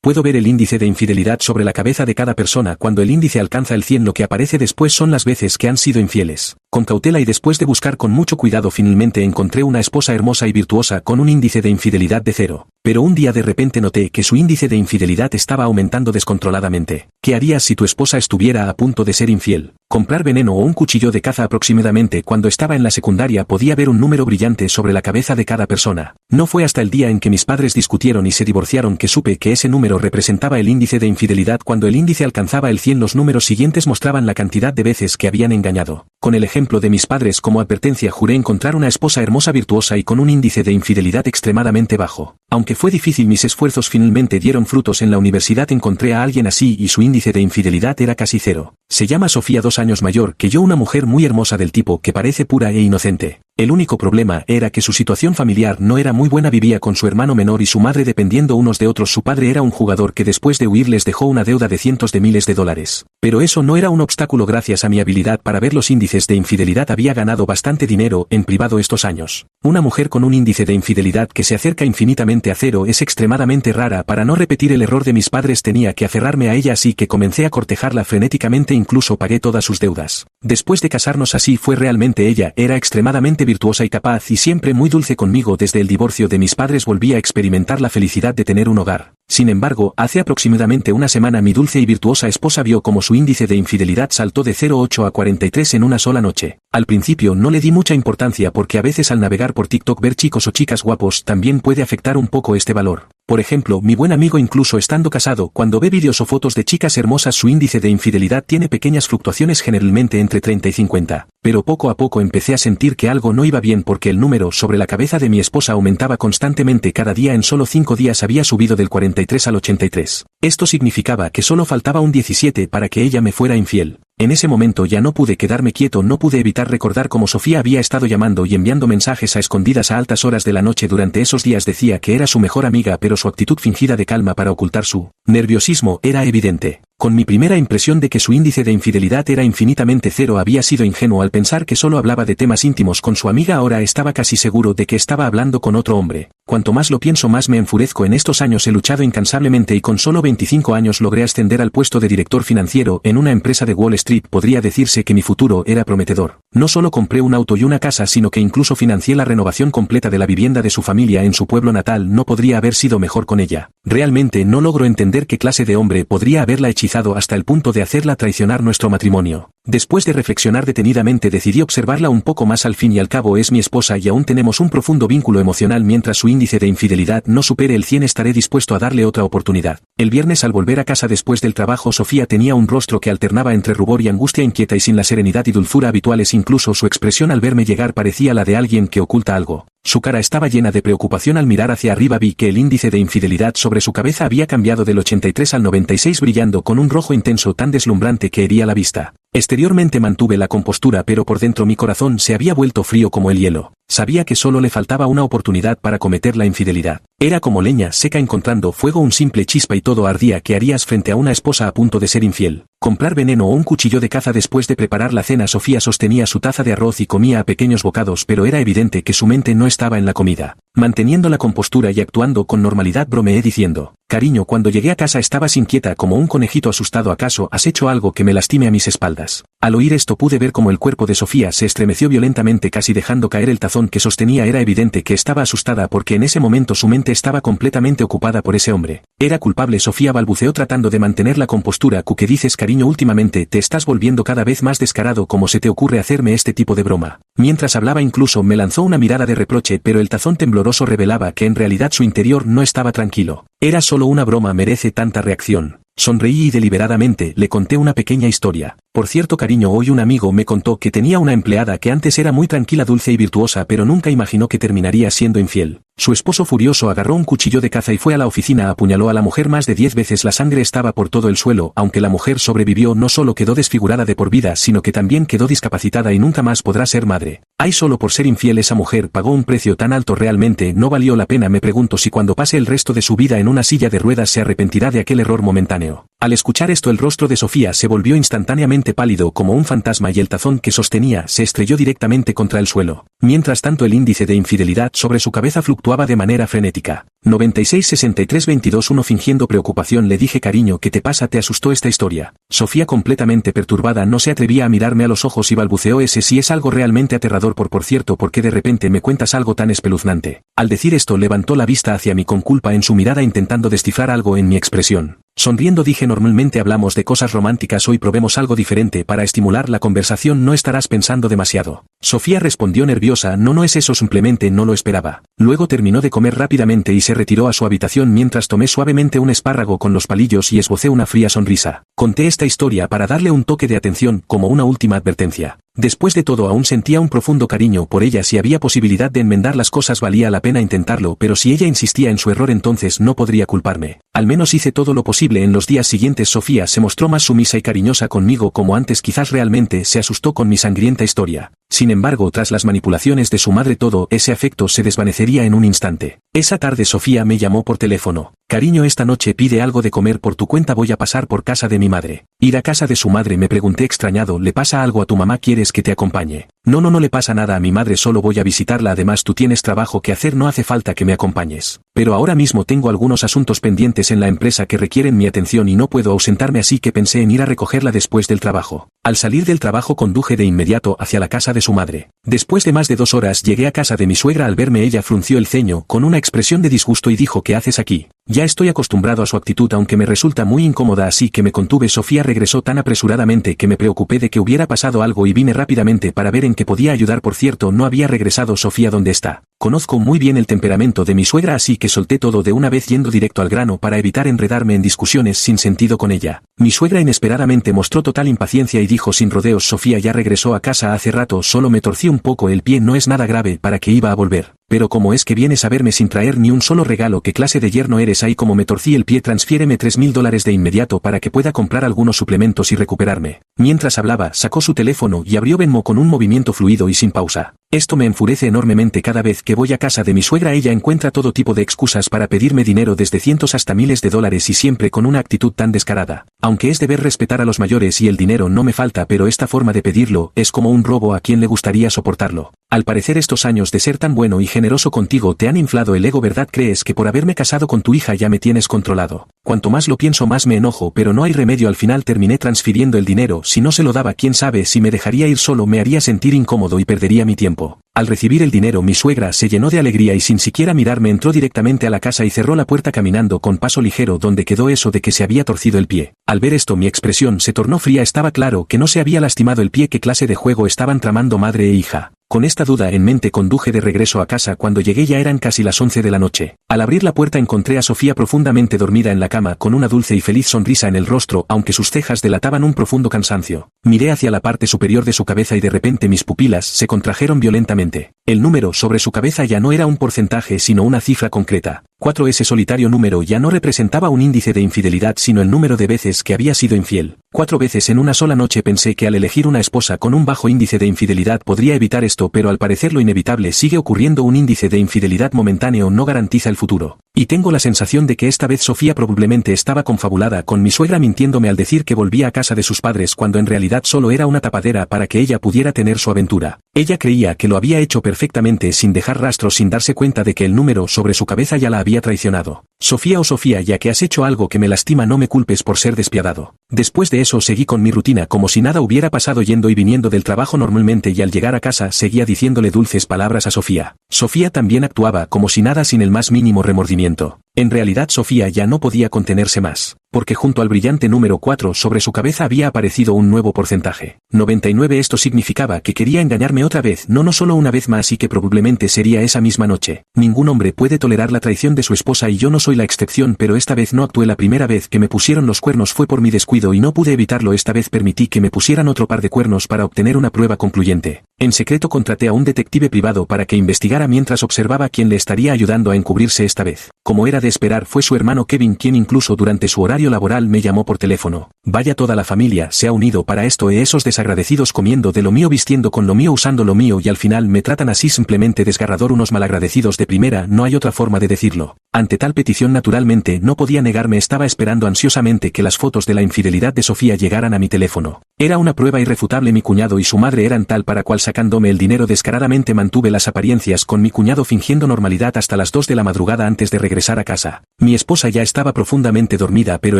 Puedo ver el índice de infidelidad sobre la cabeza de cada persona. Cuando el índice alcanza el 100, lo que aparece después son las veces que han sido infieles. Con cautela y después de buscar con mucho cuidado, finalmente encontré una esposa hermosa y virtuosa con un índice de infidelidad de 0. Pero un día de repente noté que su índice de infidelidad estaba aumentando descontroladamente. ¿Qué harías si tu esposa estuviera a punto de ser infiel? Comprar veneno o un cuchillo de caza. Aproximadamente cuando estaba en la secundaria podía ver un número brillante sobre la cabeza de cada persona. No fue hasta el día en que mis padres discutieron y se divorciaron que supe que ese número representaba el índice de infidelidad. Cuando el índice alcanzaba el 100, los números siguientes mostraban la cantidad de veces que habían engañado. Con el ejemplo de mis padres como advertencia, juré encontrar una esposa hermosa, virtuosa y con un índice de infidelidad extremadamente bajo. Aunque fue difícil, mis esfuerzos finalmente dieron frutos. En la universidad encontré a alguien así y su índice de infidelidad era casi 0. Se llama Sofía, 2 años mayor que yo, una mujer muy hermosa del tipo que parece pura e inocente. El único problema era que su situación familiar no era muy buena. Vivía con su hermano menor y su madre dependiendo unos de otros. Su padre era un jugador que después de huir les dejó una deuda de cientos de miles de dólares. Pero eso no era un obstáculo. Gracias a mi habilidad para ver los índices de infidelidad había ganado bastante dinero en privado estos años. Una mujer con un índice de infidelidad que se acerca infinitamente a 0 es extremadamente rara. Para no repetir el error de mis padres tenía que aferrarme a ella, así que comencé a cortejarla frenéticamente. Incluso pagué todas sus deudas. Después de casarnos, así fue realmente. Ella era extremadamente virtuosa y capaz y siempre muy dulce conmigo. Desde el divorcio de mis padres volví a experimentar la felicidad de tener un hogar. Sin embargo, hace aproximadamente una semana mi dulce y virtuosa esposa vio como su índice de infidelidad saltó de 0,8 a 43 en una sola noche. Al principio no le di mucha importancia porque a veces al navegar por TikTok ver chicos o chicas guapos también puede afectar un poco este valor. Por ejemplo, mi buen amigo, incluso estando casado, cuando ve vídeos o fotos de chicas hermosas, su índice de infidelidad tiene pequeñas fluctuaciones, generalmente entre 30 y 50. Pero poco a poco empecé a sentir que algo no iba bien porque el número sobre la cabeza de mi esposa aumentaba constantemente. Cada día en solo 5 días había subido del 43 al 83. Esto significaba que solo faltaba un 17 para que ella me fuera infiel. En ese momento ya no pude quedarme quieto, no pude evitar recordar cómo Sofía había estado llamando y enviando mensajes a escondidas a altas horas de la noche durante esos días. Decía que era su mejor amiga, pero su actitud fingida de calma para ocultar su nerviosismo era evidente. Con mi primera impresión de que su índice de infidelidad era infinitamente 0 había sido ingenuo al pensar que solo hablaba de temas íntimos con su amiga. Ahora estaba casi seguro de que estaba hablando con otro hombre. Cuanto más lo pienso, más me enfurezco. En estos años he luchado incansablemente y con solo 25 años logré ascender al puesto de director financiero en una empresa de Wall Street. Podría decirse que mi futuro era prometedor. No solo compré un auto y una casa, sino que incluso financié la renovación completa de la vivienda de su familia en su pueblo natal. No podría haber sido mejor con ella. Realmente no logro entender qué clase de hombre podría haberla hechizado hasta el punto de hacerla traicionar nuestro matrimonio. Después de reflexionar detenidamente decidí observarla un poco más. Al fin y al cabo es mi esposa y aún tenemos un profundo vínculo emocional. Mientras su índice de infidelidad no supere el 100 estaré dispuesto a darle otra oportunidad. El viernes, al volver a casa después del trabajo, Sofía tenía un rostro que alternaba entre rubor y angustia, inquieta y sin la serenidad y dulzura habituales. Incluso su expresión al verme llegar parecía la de alguien que oculta algo. Su cara estaba llena de preocupación. Al mirar hacia arriba vi que el índice de infidelidad sobre su cabeza había cambiado del 83 al 96, brillando con un rojo intenso tan deslumbrante que hería la vista. Exteriormente mantuve la compostura, pero por dentro mi corazón se había vuelto frío como el hielo. Sabía que solo le faltaba una oportunidad para cometer la infidelidad. Era como leña seca encontrando fuego, un simple chispa y todo ardía. ¿Qué harías frente a una esposa a punto de ser infiel? Comprar veneno o un cuchillo de caza. Después de preparar la cena, Sofía sostenía su taza de arroz y comía a pequeños bocados, pero era evidente que su mente no estaba en la comida. Manteniendo la compostura y actuando con normalidad, bromeé diciendo: cariño, cuando llegué a casa estabas inquieta como un conejito asustado. ¿Acaso has hecho algo que me lastime a mis espaldas? Al oír esto pude ver cómo el cuerpo de Sofía se estremeció violentamente, casi dejando caer el tazón que sostenía. Era evidente que estaba asustada porque en ese momento su mente estaba completamente ocupada por ese hombre. Era culpable. Sofía balbuceó tratando de mantener la compostura. ¿Qué dices, cariño? Últimamente te estás volviendo cada vez más descarado. ¿Cómo se te ocurre hacerme este tipo de broma? Mientras hablaba incluso me lanzó una mirada de reproche, pero el tazón tembloroso revelaba que en realidad su interior no estaba tranquilo. Era solo una broma. ¿Merece tanta reacción? Sonreí y deliberadamente le conté una pequeña historia. Por cierto, cariño, hoy un amigo me contó que tenía una empleada que antes era muy tranquila, dulce y virtuosa, pero nunca imaginó que terminaría siendo infiel. Su esposo, furioso, agarró un cuchillo de caza y fue a la oficina. Apuñaló a la mujer más de 10 veces. La sangre estaba por todo el suelo. Aunque la mujer sobrevivió, no solo quedó desfigurada de por vida, sino que también quedó discapacitada y nunca más podrá ser madre. Ay, solo por ser infiel esa mujer pagó un precio tan alto. ¿Realmente no valió la pena? Me pregunto si cuando pase el resto de su vida en una silla de ruedas se arrepentirá de aquel error momentáneo. Al escuchar esto el rostro de Sofía se volvió instantáneamente pálido como un fantasma y el tazón que sostenía se estrelló directamente contra el suelo. Mientras tanto el índice de infidelidad sobre su cabeza fluctuaba de manera frenética. 96-63-22-1 Fingiendo preocupación le dije: cariño, ¿qué te pasa? ¿Te asustó esta historia? Sofía, completamente perturbada, no se atrevía a mirarme a los ojos y balbuceó: ese sí es algo realmente aterrador. Por cierto, ¿por qué de repente me cuentas algo tan espeluznante? Al decir esto levantó la vista hacia mí con culpa en su mirada intentando descifrar algo en mi expresión. Sonriendo dije: normalmente hablamos de cosas románticas, hoy probemos algo diferente para estimular la conversación, no estarás pensando demasiado. Sofía respondió nerviosa: no es eso, simplemente no lo esperaba. Luego terminó de comer rápidamente y se retiró a su habitación mientras tomé suavemente un espárrago con los palillos y esbocé una fría sonrisa. Conté esta historia para darle un toque de atención como una última advertencia. Después de todo aún sentía un profundo cariño por ella. Si había posibilidad de enmendar las cosas valía la pena intentarlo, pero si ella insistía en su error entonces no podría culparme. Al menos hice todo lo posible. En los días siguientes Sofía se mostró más sumisa y cariñosa conmigo como antes, quizás realmente se asustó con mi sangrienta historia. Sin embargo, tras las manipulaciones de su madre todo ese afecto se desvanecería en un instante. Esa tarde Sofía me llamó por teléfono. Cariño, esta noche pide algo de comer por tu cuenta, voy a pasar por casa de mi madre. Ir a casa de su madre, me pregunté extrañado. ¿Le pasa algo a tu mamá? ¿Quieres que te acompañe? No le pasa nada a mi madre, solo voy a visitarla. Además tú tienes trabajo que hacer, no hace falta que me acompañes. Pero ahora mismo tengo algunos asuntos pendientes en la empresa que requieren mi atención y no puedo ausentarme, así que pensé en ir a recogerla después del trabajo. Al salir del trabajo conduje de inmediato hacia la casa de su madre. Después de más de 2 horas llegué a casa de mi suegra. Al verme ella frunció el ceño con una expresión de disgusto y dijo: ¿qué haces aquí? Ya estoy acostumbrado a su actitud, aunque me resulta muy incómoda, así que me contuve. Sofía regresó tan apresuradamente que me preocupé de que hubiera pasado algo y vine rápidamente para ver en qué podía ayudar. Por cierto, no había regresado. Sofía, ¿dónde está? Conozco muy bien el temperamento de mi suegra, así que solté todo de una vez yendo directo al grano para evitar enredarme en discusiones sin sentido con ella. Mi suegra inesperadamente mostró total impaciencia y dijo sin rodeos: Sofía ya regresó a casa hace rato, solo me torcí un poco el pie, no es nada grave, ¿para qué iba a volver? Pero ¿cómo es que vienes a verme sin traer ni un solo regalo? ¿Qué clase de yerno eres? Ahí como me torcí el pie, transfiéreme $3.000 de inmediato para que pueda comprar algunos suplementos y recuperarme. Mientras hablaba, sacó su teléfono y abrió Venmo con un movimiento fluido y sin pausa. Esto me enfurece enormemente. Cada vez que voy a casa de mi suegra ella encuentra todo tipo de excusas para pedirme dinero, desde cientos hasta miles de dólares, y siempre con una actitud tan descarada. Aunque es deber respetar a los mayores y el dinero no me falta, pero esta forma de pedirlo es como un robo. ¿A quién le gustaría soportarlo? Al parecer estos años de ser tan bueno y generoso contigo te han inflado el ego, ¿verdad? ¿Crees que por haberme casado con tu hija ya me tienes controlado? Cuanto más lo pienso más me enojo, pero no hay remedio. Al final terminé transfiriendo el dinero. Si no se lo daba, quién sabe si me dejaría ir solo, me haría sentir incómodo y perdería mi tiempo. Al recibir el dinero mi suegra se llenó de alegría y sin siquiera mirarme entró directamente a la casa y cerró la puerta caminando con paso ligero. ¿Dónde quedó eso de que se había torcido el pie? Al ver esto mi expresión se tornó fría. Estaba claro que no se había lastimado el pie. ¿Qué clase de juego estaban tramando madre e hija? Con esta duda en mente conduje de regreso a casa. Cuando llegué ya eran casi las 11 de la noche. Al abrir la puerta encontré a Sofía profundamente dormida en la cama con una dulce y feliz sonrisa en el rostro, aunque sus cejas delataban un profundo cansancio. Miré hacia la parte superior de su cabeza y de repente mis pupilas se contrajeron violentamente. El número sobre su cabeza ya no era un porcentaje sino una cifra concreta. 4. Ese solitario número ya no representaba un índice de infidelidad sino el número de veces que había sido infiel. 4 veces en una sola noche. Pensé que al elegir una esposa con un bajo índice de infidelidad podría evitar esto, pero al parecer lo inevitable sigue ocurriendo. Un índice de infidelidad momentáneo no garantiza el futuro. Y tengo la sensación de que esta vez Sofía probablemente estaba confabulada con mi suegra mintiéndome al decir que volvía a casa de sus padres cuando en realidad solo era una tapadera para que ella pudiera tener su aventura. Ella creía que lo había hecho perfectamente sin dejar rastros, sin darse cuenta de que el número sobre su cabeza ya la había traicionado. Sofía, oh Sofía, ya que has hecho algo que me lastima, no me culpes por ser despiadado. Después de eso seguí con mi rutina como si nada hubiera pasado, yendo y viniendo del trabajo normalmente, y al llegar a casa seguía diciéndole dulces palabras a Sofía. Sofía también actuaba como si nada, sin el más mínimo remordimiento. En realidad Sofía ya no podía contenerse más, porque junto al brillante número 4 sobre su cabeza había aparecido un nuevo porcentaje. 99. Esto significaba que quería engañarme otra vez, no solo una vez más, y que probablemente sería esa misma noche. Ningún hombre puede tolerar la traición de su esposa y yo no soy la excepción, pero esta vez no actué. La primera vez que me pusieron los cuernos fue por mi descuido y no pude evitarlo. Esta vez permití que me pusieran otro par de cuernos para obtener una prueba concluyente. En secreto contraté a un detective privado para que investigara mientras observaba quién le estaría ayudando a encubrirse esta vez. Como era de esperar, fue su hermano Kevin, quien incluso durante su horario horario laboral me llamó por teléfono. Vaya, toda la familia se ha unido para esto, esos desagradecidos comiendo de lo mío, vistiendo con lo mío, usando lo mío y al final me tratan así, simplemente desgarrador, unos malagradecidos de primera, no hay otra forma de decirlo. Ante tal petición naturalmente no podía negarme, estaba esperando ansiosamente que las fotos de la infidelidad de Sofía llegaran a mi teléfono. Era una prueba irrefutable, mi cuñado y su madre eran tal para cual sacándome el dinero descaradamente. Mantuve las apariencias con mi cuñado fingiendo normalidad hasta las 2 de la madrugada antes de regresar a casa. Mi esposa ya estaba profundamente dormida, pero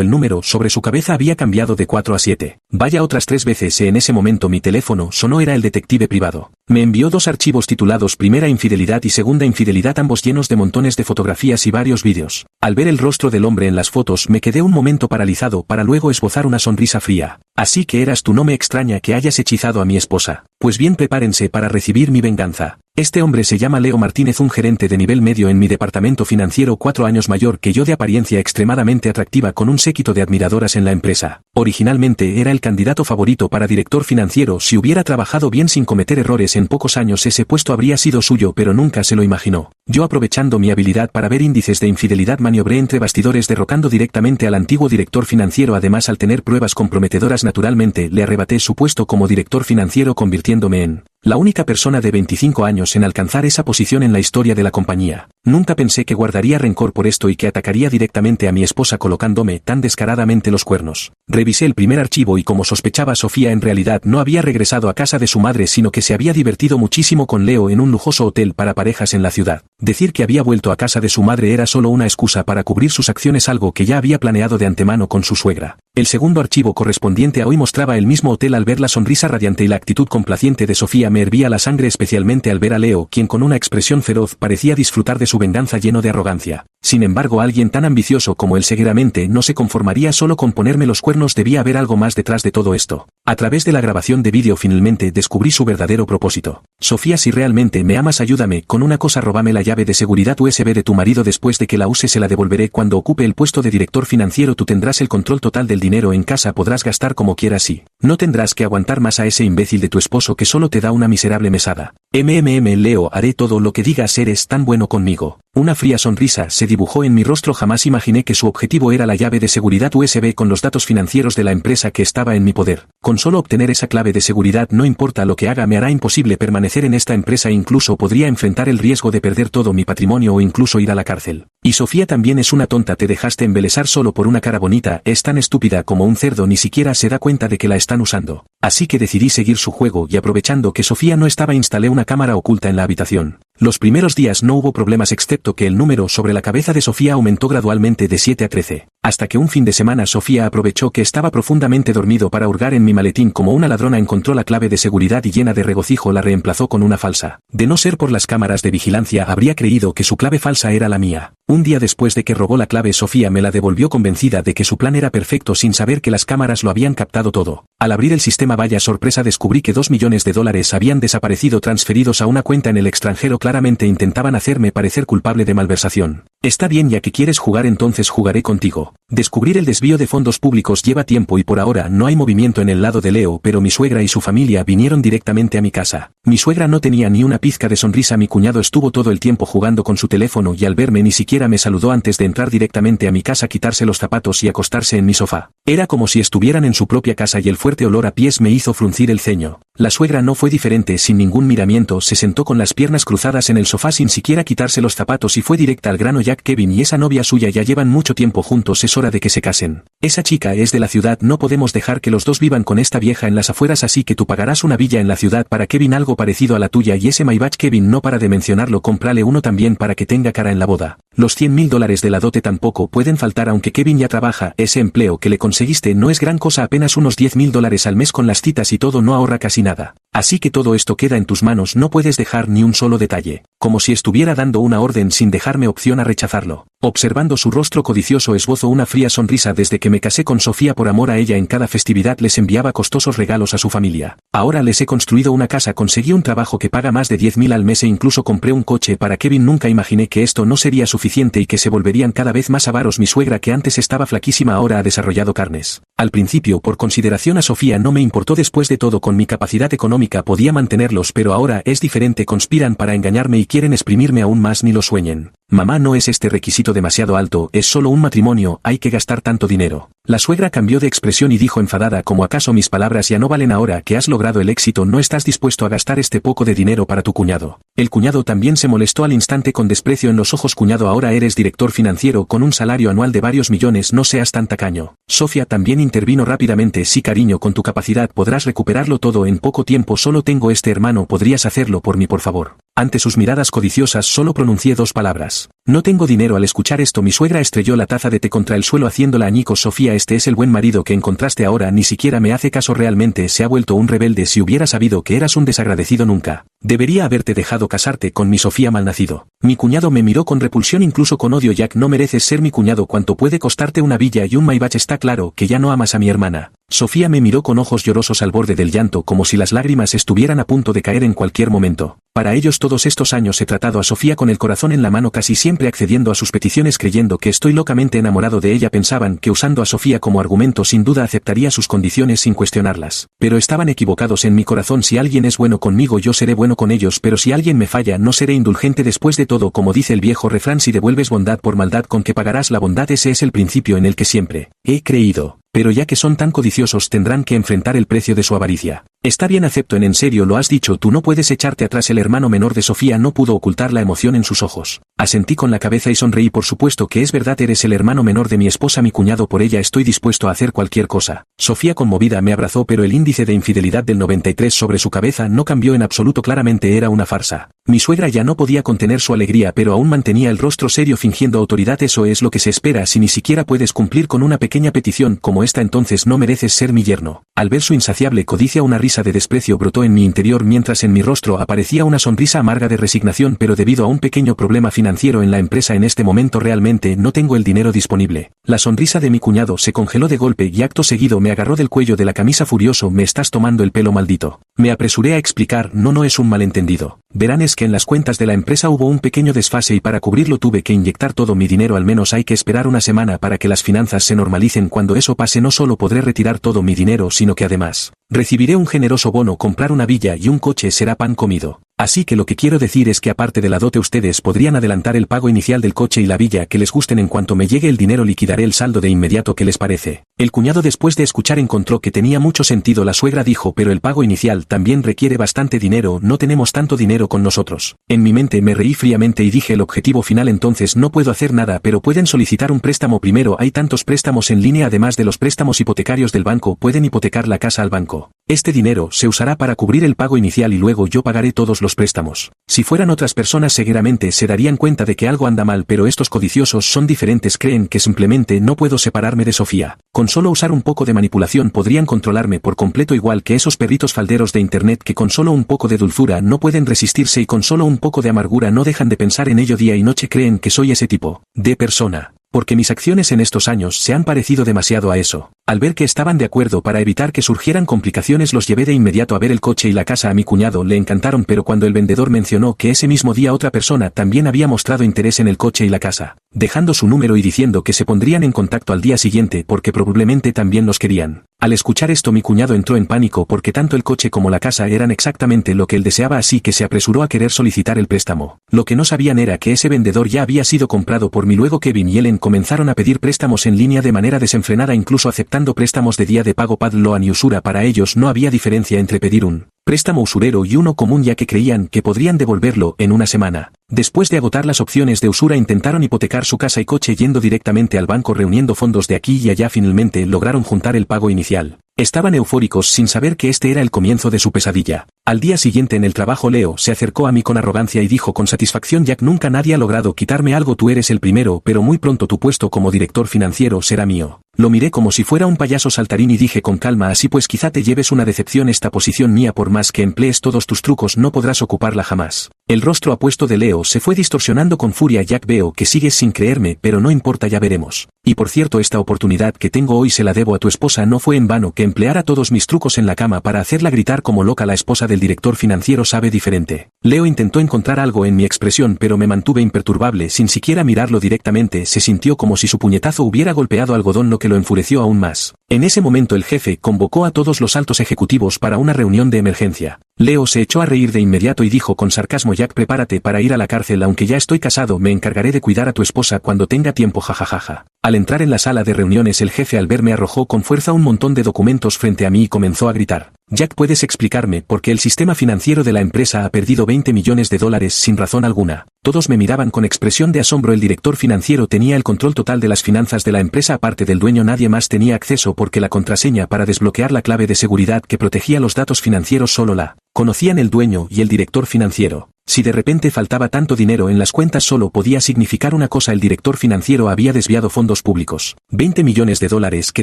el número sobre su cabeza había cambiado de 4 a 7. Vaya, otras 3 veces en ese momento mi teléfono sonó, era el detective privado. Me envió 2 archivos titulados Primera infidelidad y Segunda infidelidad, ambos llenos de montones de fotografías y varios vídeos. Al ver el rostro del hombre en las fotos me quedé un momento paralizado para luego esbozar una sonrisa fría. Así que eras tú, no me extraña que hayas hechizado a mi esposa. Pues bien, prepárense para recibir mi venganza. Este hombre se llama Leo Martínez, un gerente de nivel medio en mi departamento financiero, 4 años mayor que yo, de apariencia extremadamente atractiva, con un séquito de admiradoras en la empresa. Originalmente era el candidato favorito para director financiero. Si hubiera trabajado bien sin cometer errores, en pocos años ese puesto habría sido suyo, pero nunca se lo imaginó. Yo, aprovechando mi habilidad para ver índices de infidelidad, maniobré entre bastidores derrocando directamente al antiguo director financiero. Además, al tener pruebas comprometedoras, naturalmente le arrebaté su puesto como director financiero, convirtiéndome en la única persona de 25 años en alcanzar esa posición en la historia de la compañía. Nunca pensé que guardaría rencor por esto y que atacaría directamente a mi esposa colocándome tan descaradamente los cuernos. Revisé el primer archivo y, como sospechaba, Sofía en realidad no había regresado a casa de su madre, sino que se había divertido muchísimo con Leo en un lujoso hotel para parejas en la ciudad. Decir que había vuelto a casa de su madre era solo una excusa para cubrir sus acciones, algo que ya había planeado de antemano con su suegra. El segundo archivo, correspondiente a hoy, mostraba el mismo hotel. Al ver la sonrisa radiante y la actitud complaciente de Sofía me hervía la sangre, especialmente al ver a Leo, quien con una expresión feroz parecía disfrutar de su venganza lleno de arrogancia. Sin embargo, alguien tan ambicioso como él seguramente no se conformaría solo con ponerme los cuernos, debía haber algo más detrás de todo esto. A través de la grabación de vídeo finalmente descubrí su verdadero propósito. Sofía, si realmente me amas, ayúdame con una cosa: róbame la llave de seguridad USB de tu marido. Después de que la use, se la devolveré cuando ocupe el puesto de director financiero. Tú tendrás el control total del dinero en casa, podrás gastar como quieras y no tendrás que aguantar más a ese imbécil de tu esposo que solo te da una miserable mesada. Leo, haré todo lo que digas, eres tan bueno conmigo. Una fría sonrisa se dibujó en mi rostro. Jamás imaginé que su objetivo era la llave de seguridad USB con los datos financieros de la empresa que estaba en mi poder. Con solo obtener esa clave de seguridad, no importa lo que haga, me hará imposible permanecer en esta empresa. Incluso podría enfrentar el riesgo de perder todo mi patrimonio o incluso ir a la cárcel. Y Sofía también es una tonta, te dejaste embelesar solo por una cara bonita, es tan estúpida como un cerdo, ni siquiera se da cuenta de que la están usando. Así que decidí seguir su juego y, aprovechando que Sofía no estaba, instalé una cámara oculta en la habitación. Los primeros días no hubo problemas, excepto que el número sobre la cabeza de Sofía aumentó gradualmente de 7 a 13. Hasta que un fin de semana Sofía aprovechó que estaba profundamente dormido para hurgar en mi maletín. Como una ladrona encontró la clave de seguridad y, llena de regocijo, la reemplazó con una falsa. De no ser por las cámaras de vigilancia, habría creído que su clave falsa era la mía. Un día después de que robó la clave, Sofía me la devolvió convencida de que su plan era perfecto, sin saber que las cámaras lo habían captado todo. Al abrir el sistema, vaya sorpresa, descubrí que $2 millones habían desaparecido, transferidos a una cuenta en el extranjero. Claramente intentaban hacerme parecer culpable de malversación. Está bien, ya que quieres jugar, entonces jugaré contigo. Descubrir el desvío de fondos públicos lleva tiempo y por ahora no hay movimiento en el lado de Leo, pero mi suegra y su familia vinieron directamente a mi casa. Mi suegra no tenía ni una pizca de sonrisa. Mi cuñado estuvo todo el tiempo jugando con su teléfono y al verme ni siquiera me saludó antes de entrar directamente a mi casa, quitarse los zapatos y acostarse en mi sofá. Era como si estuvieran en su propia casa y el fuerte olor a pies me hizo fruncir el ceño. La suegra no fue diferente. Sin ningún miramiento se sentó con las piernas cruzadas en el sofá sin siquiera quitarse los zapatos y fue directa al grano. Jack, Kevin y esa novia suya ya llevan mucho tiempo juntos, es hora de que se casen. Esa chica es de la ciudad, no podemos dejar que los dos vivan con esta vieja en las afueras, así que tú pagarás una villa en la ciudad para Kevin, algo parecido a la tuya, y ese Maybach Kevin no para de mencionarlo, cómprale uno también para que tenga cara en la boda. Los $100,000 de la dote tampoco pueden faltar, aunque Kevin ya trabaja. Ese empleo que le conseguiste no es gran cosa, apenas unos $10,000 al mes con las citas y todo, no ahorra casi nada. Así que todo esto queda en tus manos, no puedes dejar ni un solo detalle. Como si estuviera dando una orden sin dejarme opción a rechazarlo. Observando su rostro codicioso, esbozo una fría sonrisa. Desde que me casé con Sofía, por amor a ella, en cada festividad les enviaba costosos regalos a su familia. Ahora les he construido una casa, conseguí un trabajo que paga más de 10,000 al mes e incluso compré un coche para Kevin. Nunca imaginé que esto no sería suficiente y que se volverían cada vez más avaros. Mi suegra, que antes estaba flaquísima, ahora ha desarrollado carnes. Al principio por consideración a Sofía no me importó, después de todo con mi capacidad económica podía mantenerlos, pero ahora es diferente, conspiran para engañarme y quieren exprimirme aún más, ni lo sueñen. Mamá, no es este requisito demasiado alto, es solo un matrimonio, hay que gastar tanto dinero. La suegra cambió de expresión y dijo enfadada, ¿como acaso mis palabras ya no valen ahora que has logrado el éxito? ¿No estás dispuesto a gastar este poco de dinero para tu cuñado? El cuñado también se molestó al instante con desprecio en los ojos. Cuñado, ahora eres director financiero con un salario anual de varios millones, no seas tan tacaño. Sofía también intervino rápidamente, sí cariño, con tu capacidad podrás recuperarlo todo en poco tiempo, solo tengo este hermano, podrías hacerlo por mí por favor. Ante sus miradas codiciosas solo pronuncié dos palabras. No tengo dinero. Al escuchar esto mi suegra estrelló la taza de té contra el suelo haciéndola añicos. Sofía, este es el buen marido que encontraste ahora, ni siquiera me hace caso, realmente se ha vuelto un rebelde. Si hubiera sabido que eras un desagradecido nunca debería haberte dejado casarte con mi Sofía, malnacido. Mi cuñado me miró con repulsión, incluso con odio. Jack, no mereces ser mi cuñado, ¿cuánto puede costarte una villa y un Maybach? Está claro que ya no amas a mi hermana. Sofía me miró con ojos llorosos al borde del llanto, como si las lágrimas estuvieran a punto de caer en cualquier momento. Para ellos todos estos años he tratado a Sofía con el corazón en la mano, casi siempre accediendo a sus peticiones, creyendo que estoy locamente enamorado de ella. Pensaban que usando a Sofía como argumento sin duda aceptaría sus condiciones sin cuestionarlas. Pero estaban equivocados. En mi corazón, si alguien es bueno conmigo yo seré bueno con ellos, pero si alguien me falla no seré indulgente. Después de todo, como dice el viejo refrán, si devuelves bondad por maldad, con que pagarás la bondad. Ese es el principio en el que siempre he creído. Pero ya que son tan codiciosos tendrán que enfrentar el precio de su avaricia. Está bien, acepto, en serio lo has dicho tú, no puedes echarte atrás. El hermano menor de Sofía no pudo ocultar la emoción en sus ojos. Asentí con la cabeza y sonreí. Por supuesto que es verdad, eres el hermano menor de mi esposa, mi cuñado, por ella estoy dispuesto a hacer cualquier cosa. Sofía conmovida me abrazó, pero el índice de infidelidad del 93 sobre su cabeza no cambió en absoluto, claramente era una farsa. Mi suegra ya no podía contener su alegría, pero aún mantenía el rostro serio fingiendo autoridad. Eso es lo que se espera, si ni siquiera puedes cumplir con una pequeña petición como esta, entonces no mereces ser mi yerno. Al ver su insaciable codicia una risa de desprecio brotó en mi interior, mientras en mi rostro aparecía una sonrisa amarga de resignación. Pero debido a un pequeño problema financiero en la empresa en este momento realmente no tengo el dinero disponible. La sonrisa de mi cuñado se congeló de golpe y acto seguido me agarró del cuello de la camisa furioso. Me estás tomando el pelo, maldito. Me apresuré a explicar, no es un malentendido. Verán, es que en las cuentas de la empresa hubo un pequeño desfase y para cubrirlo tuve que inyectar todo mi dinero. Al menos hay que esperar una semana para que las finanzas se normalicen. Cuando eso pase no solo podré retirar todo mi dinero, sino que además recibiré un generoso bono. Comprar una villa y un coche será pan comido. Así que lo que quiero decir es que aparte de la dote ustedes podrían adelantar el pago inicial del coche y la villa que les gusten. En cuanto me llegue el dinero liquidaré el saldo de inmediato. ¿Qué les parece? El cuñado, después de escuchar, encontró que tenía mucho sentido. La suegra dijo, pero el pago inicial también requiere bastante dinero, no tenemos tanto dinero con nosotros. En mi mente me reí fríamente y dije, el objetivo final, entonces no puedo hacer nada, pero pueden solicitar un préstamo primero. Hay tantos préstamos en línea, además de los préstamos hipotecarios del banco, pueden hipotecar la casa al banco. Este dinero se usará para cubrir el pago inicial y luego yo pagaré todos los préstamos. Si fueran otras personas seguramente se darían cuenta de que algo anda mal, pero estos codiciosos son diferentes, creen que simplemente no puedo separarme de Sofía. Con solo usar un poco de manipulación podrían controlarme por completo, igual que esos perritos falderos de internet que con solo un poco de dulzura no pueden resistirse y con solo un poco de amargura no dejan de pensar en ello día y noche. Creen que soy ese tipo de persona. Porque mis acciones en estos años se han parecido demasiado a eso. Al ver que estaban de acuerdo para evitar que surgieran complicaciones los llevé de inmediato a ver el coche y la casa. A mi cuñado le encantaron, pero cuando el vendedor mencionó que ese mismo día otra persona también había mostrado interés en el coche y la casa, dejando su número y diciendo que se pondrían en contacto al día siguiente porque probablemente también los querían. Al escuchar esto mi cuñado entró en pánico porque tanto el coche como la casa eran exactamente lo que él deseaba, así que se apresuró a querer solicitar el préstamo. Lo que no sabían era que ese vendedor ya había sido comprado por mí. Luego Kevin y Ellen comenzaron a pedir préstamos en línea de manera desenfrenada, incluso aceptando préstamos de día de pago, pad loan y usura. Para ellos no había diferencia entre pedir un préstamo usurero y uno común, ya que creían que podrían devolverlo en una semana. Después de agotar las opciones de usura intentaron hipotecar su casa y coche yendo directamente al banco, reuniendo fondos de aquí y allá. Finalmente lograron juntar el pago inicial. Estaban eufóricos sin saber que este era el comienzo de su pesadilla. Al día siguiente en el trabajo Leo se acercó a mí con arrogancia y dijo con satisfacción, Jack, nunca nadie ha logrado quitarme algo, tú eres el primero, pero muy pronto tu puesto como director financiero será mío. Lo miré como si fuera un payaso saltarín y dije con calma, así pues quizá te lleves una decepción, esta posición mía por más que emplees todos tus trucos no podrás ocuparla jamás. El rostro apuesto de Leo se fue distorsionando con furia. Jack, veo que sigues sin creerme, pero no importa, ya veremos. Y por cierto, esta oportunidad que tengo hoy se la debo a tu esposa, no fue en vano que empleara todos mis trucos en la cama para hacerla gritar como loca. La esposa del director financiero sabe diferente. Leo intentó encontrar algo en mi expresión, pero me mantuve imperturbable sin siquiera mirarlo directamente. Se sintió como si su puñetazo hubiera golpeado algodón, lo que lo enfureció aún más. En ese momento el jefe convocó a todos los altos ejecutivos para una reunión de emergencia. Leo se echó a reír de inmediato y dijo con sarcasmo: Jack, prepárate para ir a la cárcel, aunque ya estoy casado, me encargaré de cuidar a tu esposa cuando tenga tiempo, jajajaja. Al entrar en la sala de reuniones el jefe al verme arrojó con fuerza un montón de documentos frente a mí y comenzó a gritar: Jack, ¿puedes explicarme por qué el sistema financiero de la empresa ha perdido $20 millones sin razón alguna? Todos me miraban con expresión de asombro. El director financiero tenía el control total de las finanzas de la empresa, aparte del dueño nadie más tenía acceso porque la contraseña para desbloquear la clave de seguridad que protegía los datos financieros solo la conocían el dueño y el director financiero. Si de repente faltaba tanto dinero en las cuentas solo podía significar una cosa: el director financiero había desviado fondos públicos. $20 millones, qué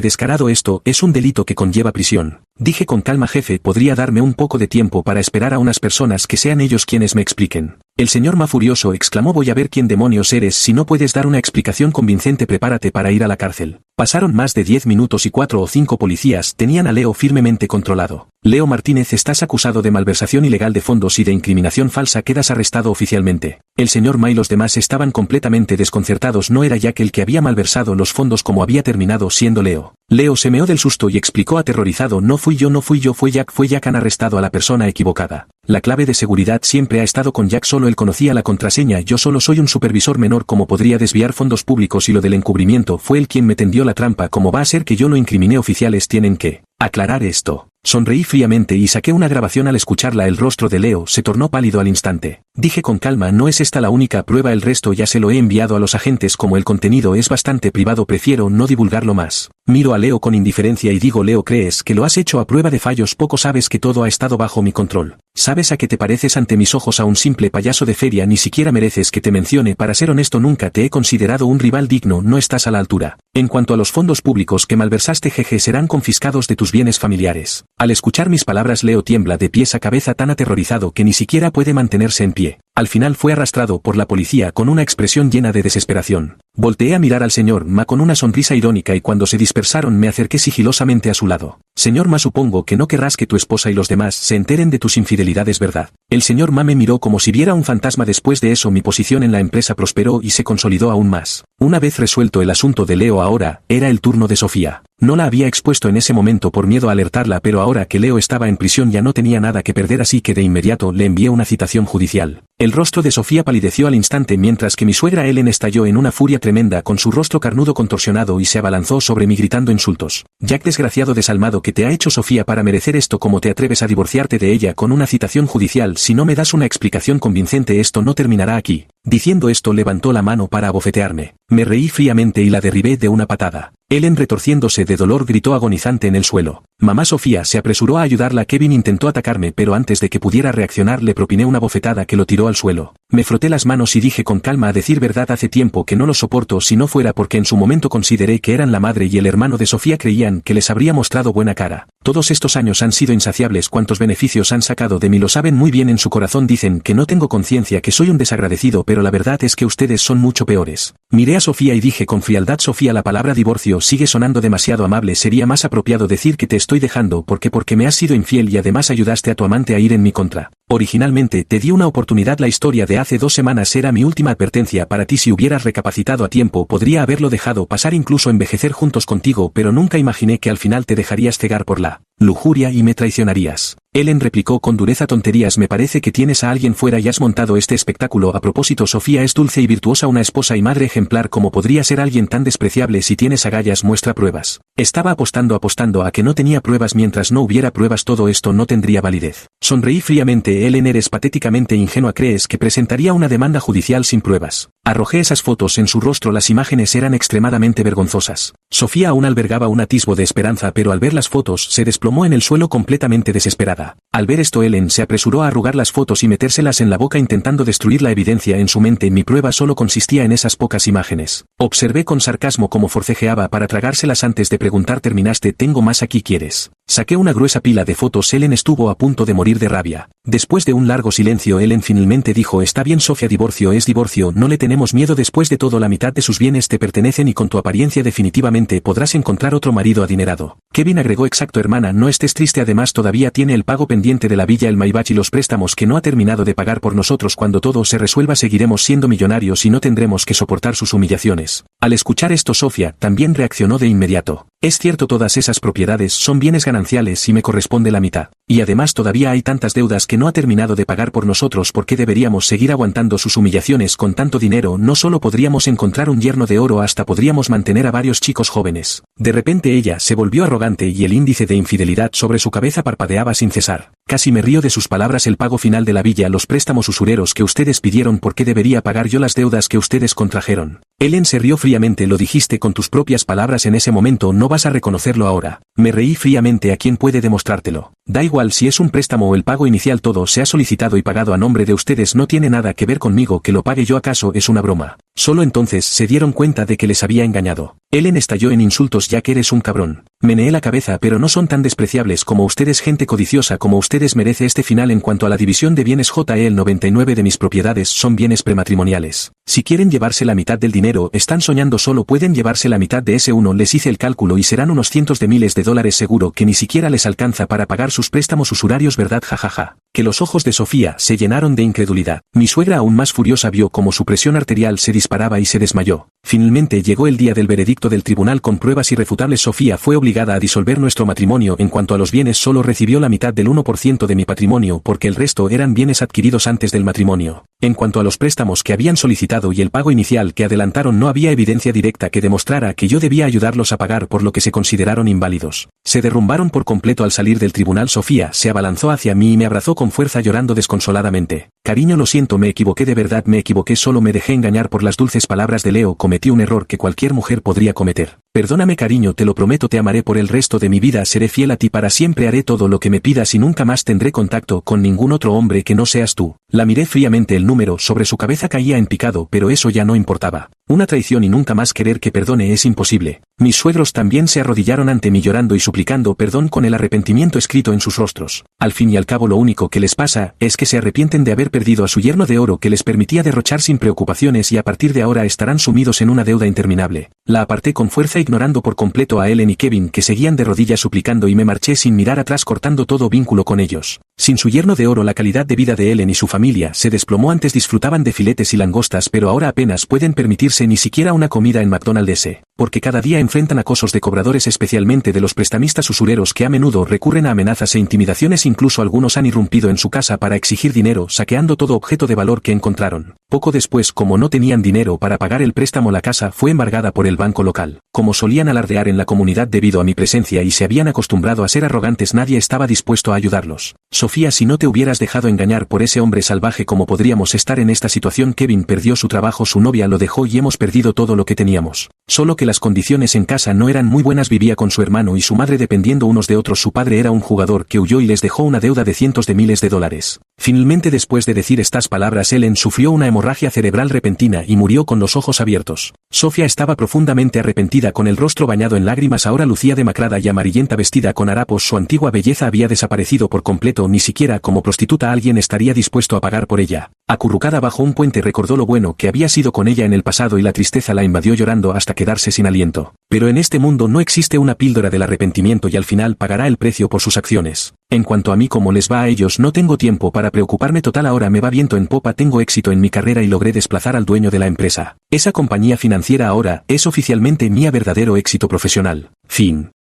descarado, esto es un delito que conlleva prisión. Dije con calma: jefe, ¿podría darme un poco de tiempo para esperar a unas personas que sean ellos quienes me expliquen? El señor Ma furioso exclamó: voy a ver quién demonios eres si no puedes dar una explicación convincente, prepárate para ir a la cárcel. Pasaron más de 10 minutos y 4 o 5 policías tenían a Leo firmemente controlado. Leo Martínez, estás acusado de malversación ilegal de fondos y de incriminación falsa, quedas arrestado oficialmente. El señor Ma y los demás estaban completamente desconcertados. No era Jack el que había malversado los fondos como había terminado siendo Leo. Leo se meó del susto y explicó aterrorizado: no fui yo, fue Jack, han arrestado a la persona equivocada. La clave de seguridad siempre ha estado con Jack, solo él conocía la contraseña, yo solo soy un supervisor menor, ¿cómo podría desviar fondos públicos? Y lo del encubrimiento fue él quien me tendió la trampa, ¿cómo va a ser que yo lo incriminé? Oficiales tienen que aclarar esto. Sonreí fríamente y saqué una grabación. Al escucharla el rostro de Leo se tornó pálido al instante. Dije con calma: no es esta la única prueba, el resto ya se lo he enviado a los agentes. Como el contenido es bastante privado prefiero no divulgarlo más. Miro a Leo con indiferencia y digo: Leo, ¿crees que lo has hecho a prueba de fallos? Poco sabes que todo ha estado bajo mi control. ¿Sabes a qué te pareces ante mis ojos? A un simple payaso de feria, ni siquiera mereces que te mencione. Para ser honesto, nunca te he considerado un rival digno, no estás a la altura. En cuanto a los fondos públicos que malversaste, jeje, serán confiscados de tus bienes familiares. Al escuchar mis palabras Leo tiembla de pies a cabeza, tan aterrorizado que ni siquiera puede mantenerse en pie. Al final fue arrastrado por la policía con una expresión llena de desesperación. Volteé a mirar al señor Ma con una sonrisa irónica y cuando se dispersaron me acerqué sigilosamente a su lado. Señor Ma, supongo que no querrás que tu esposa y los demás se enteren de tus infidelidades, ¿verdad? El señor Ma me miró como si viera un fantasma. Después de eso mi posición en la empresa prosperó y se consolidó aún más. Una vez resuelto el asunto de Leo, ahora era el turno de Sofía. No la había expuesto en ese momento por miedo a alertarla, pero ahora que Leo estaba en prisión ya no tenía nada que perder, así que de inmediato le envié una citación judicial. El rostro de Sofía palideció al instante mientras que mi suegra Ellen estalló en una furia tremenda con su rostro carnudo contorsionado y se abalanzó sobre mí gritando insultos. Jack, desgraciado desalmado, ¿qué te ha hecho Sofía para merecer esto? ¿Cómo te atreves a divorciarte de ella con una citación judicial? Si no me das una explicación convincente esto no terminará aquí. Diciendo esto levantó la mano para abofetearme. Me reí fríamente y la derribé de una patada. Ellen, retorciéndose de dolor, gritó agonizante en el suelo. Mamá Sofía se apresuró a ayudarla. Kevin intentó atacarme, pero antes de que pudiera reaccionar le propiné una bofetada que lo tiró al suelo. Me froté las manos y dije con calma: a decir verdad, hace tiempo que no los soporto. Si no fuera porque en su momento consideré que eran la madre y el hermano de Sofía, creían que les habría mostrado buena cara. Todos estos años han sido insaciables. Cuántos beneficios han sacado de mí lo saben muy bien. En su corazón dicen que no tengo conciencia, que soy un desagradecido, pero la verdad es que ustedes son mucho peores. Miré a Sofía y dije con frialdad: Sofía, la palabra divorcio sigue sonando demasiado amable. Sería más apropiado decir que te estoy dejando porque me has sido infiel y además ayudaste a tu amante a ir en mi contra. Originalmente te di una oportunidad. La historia de hace 2 semanas era mi última advertencia para ti. Si hubieras recapacitado a tiempo podría haberlo dejado pasar, incluso envejecer juntos contigo, pero nunca imaginé que al final te dejarías cegar por la lujuria y me traicionarías. Ellen replicó con dureza: tonterías, me parece que tienes a alguien fuera y has montado este espectáculo. A propósito, Sofía es dulce y virtuosa, una esposa y madre ejemplar. ¿Cómo podría ser alguien tan despreciable? Si tienes agallas, muestra pruebas. Estaba apostando a que no tenía pruebas. Mientras no hubiera pruebas todo esto no tendría validez. Sonreí fríamente. Ellen, eres patéticamente ingenua. ¿Crees que presentaría una demanda judicial sin pruebas? Arrojé esas fotos en su rostro. Las imágenes eran extremadamente vergonzosas. Sofía aún albergaba un atisbo de esperanza, pero al ver las fotos se desplomó en el suelo completamente desesperada. Al ver esto Ellen se apresuró a arrugar las fotos y metérselas en la boca intentando destruir la evidencia en su mente. Mi prueba solo consistía en esas pocas imágenes. Observé con sarcasmo cómo forcejeaba para tragárselas antes de preguntar: ¿terminaste? Tengo más aquí, ¿quieres? Saqué una gruesa pila de fotos. Ellen estuvo a punto de morir de rabia. Después de un largo silencio Ellen finalmente dijo: está bien Sofía, divorcio es divorcio, no le tenemos miedo. Después de todo la mitad de sus bienes te pertenecen y con tu apariencia definitivamente podrás encontrar otro marido adinerado. Kevin agregó: exacto hermana, no estés triste, además todavía tiene el pago pendiente de la villa, el Maybach y los préstamos que no ha terminado de pagar por nosotros. Cuando todo se resuelva seguiremos siendo millonarios y no tendremos que soportar sus humillaciones. Al escuchar esto Sofía también reaccionó de inmediato. Es cierto, todas esas propiedades son bienes gananciales y me corresponde la mitad. Y además todavía hay tantas deudas que no ha terminado de pagar por nosotros. ¿Por qué deberíamos seguir aguantando sus humillaciones con tanto dinero? No solo podríamos encontrar un yerno de oro, hasta podríamos mantener a varios chicos jóvenes. De repente ella se volvió arrogante y el índice de infidelidad sobre su cabeza parpadeaba sin cesar. Casi me río de sus palabras. El pago final de la villa, los préstamos usureros que ustedes pidieron. ¿Por qué debería pagar yo las deudas que ustedes contrajeron? Ellen se rió fríamente. Lo dijiste con tus propias palabras en ese momento, no vas a reconocerlo ahora. Me reí fríamente. ¿A quién puede demostrártelo? Da igual si es un préstamo o el pago inicial, todo se ha solicitado y pagado a nombre de ustedes. No tiene nada que ver conmigo que lo pague yo. ¿Acaso es una broma? Solo entonces se dieron cuenta de que les había engañado. Ellen estalló en insultos. Ya que eres un cabrón. Meneé la cabeza. Pero no son tan despreciables como ustedes, gente codiciosa como ustedes merece este final. En cuanto a la división de bienes, el 99 de mis propiedades son bienes prematrimoniales. Si quieren llevarse la mitad del dinero, están soñando. Solo pueden llevarse la mitad de ese uno. Les hice el cálculo y serán unos cientos de miles de dólares. Seguro que ni siquiera les alcanza para pagar sus préstamos usurarios, ¿verdad? Jajaja. Que los ojos de Sofía se llenaron de incredulidad. Mi suegra, aún más furiosa, vio como su presión arterial se disparaba y se desmayó. Finalmente llegó el día del veredicto del tribunal con pruebas irrefutables. Sofía fue obligada a disolver nuestro matrimonio. En cuanto a los bienes, solo recibió la mitad del 1% de mi patrimonio, porque el resto eran bienes adquiridos antes del matrimonio. En cuanto a los préstamos que habían solicitado y el pago inicial que adelantaron, no había evidencia directa que demostrara que yo debía ayudarlos a pagar, por lo que se consideraron inválidos. Se derrumbaron por completo al salir del tribunal. Sofía se abalanzó hacia mí y me abrazó con fuerza, llorando desconsoladamente. Cariño, lo siento, me equivoqué, de verdad me equivoqué, solo me dejé engañar por las dulces palabras de Leo. Cometí un error que cualquier mujer podría cometer. Perdóname, cariño, te lo prometo, te amaré por el resto de mi vida, seré fiel a ti para siempre, haré todo lo que me pidas y nunca más tendré contacto con ningún otro hombre que no seas tú. La miré fríamente. El número sobre su cabeza caía en picado, pero eso ya no importaba. Una traición y nunca más querer que perdone es imposible. Mis suegros también se arrodillaron ante mí llorando y suplicando perdón con el arrepentimiento escrito en sus rostros. Al fin y al cabo lo único que les pasa es que se arrepienten de haber perdido a su yerno de oro que les permitía derrochar sin preocupaciones, y a partir de ahora estarán sumidos en una deuda interminable. La aparté con fuerza, ignorando por completo a Ellen y Kevin, que seguían de rodillas suplicando, y me marché sin mirar atrás, cortando todo vínculo con ellos. Sin su yerno de oro, la calidad de vida de Ellen y su familia se desplomó. Antes disfrutaban de filetes y langostas, pero ahora apenas pueden permitirse ni siquiera una comida en McDonald's, porque cada día enfrentan acosos de cobradores, especialmente de los prestamistas usureros, que a menudo recurren a amenazas e intimidaciones. Incluso algunos han irrumpido en su casa para exigir dinero, saqueando todo objeto de valor que encontraron. Poco después, como no tenían dinero para pagar el préstamo, la casa fue embargada por el banco local. Como solían alardear en la comunidad debido a mi presencia y se habían acostumbrado a ser arrogantes, nadie estaba dispuesto a ayudarlos. Sofía, si no te hubieras dejado engañar por ese hombre salvaje, ¿cómo podríamos estar en esta situación? Kevin perdió su trabajo, su novia lo dejó y hemos perdido todo lo que teníamos. Solo que las condiciones en casa no eran muy buenas. Vivía con su hermano y su madre dependiendo unos de otros. Su padre era un jugador que huyó y les dejó una deuda de cientos de miles de dólares. Finalmente, después de decir estas palabras, Ellen sufrió una hemorragia cerebral repentina y murió con los ojos abiertos. Sofía estaba profundamente arrepentida, con el rostro bañado en lágrimas. Ahora lucía demacrada y amarillenta, vestida con harapos. Su antigua belleza había desaparecido por completo. Ni siquiera como prostituta alguien estaría dispuesto a pagar por ella. Acurrucada bajo un puente, recordó lo bueno que había sido con ella en el pasado y la tristeza la invadió, llorando hasta quedarse sin aliento. Pero en este mundo no existe una píldora del arrepentimiento y al final pagará el precio por sus acciones. En cuanto a mí, ¿cómo les va a ellos? No tengo tiempo para preocuparme, total ahora me va viento en popa, tengo éxito en mi carrera y logré desplazar al dueño de la empresa. Esa compañía financiera ahora es oficialmente mi verdadero éxito profesional. Fin.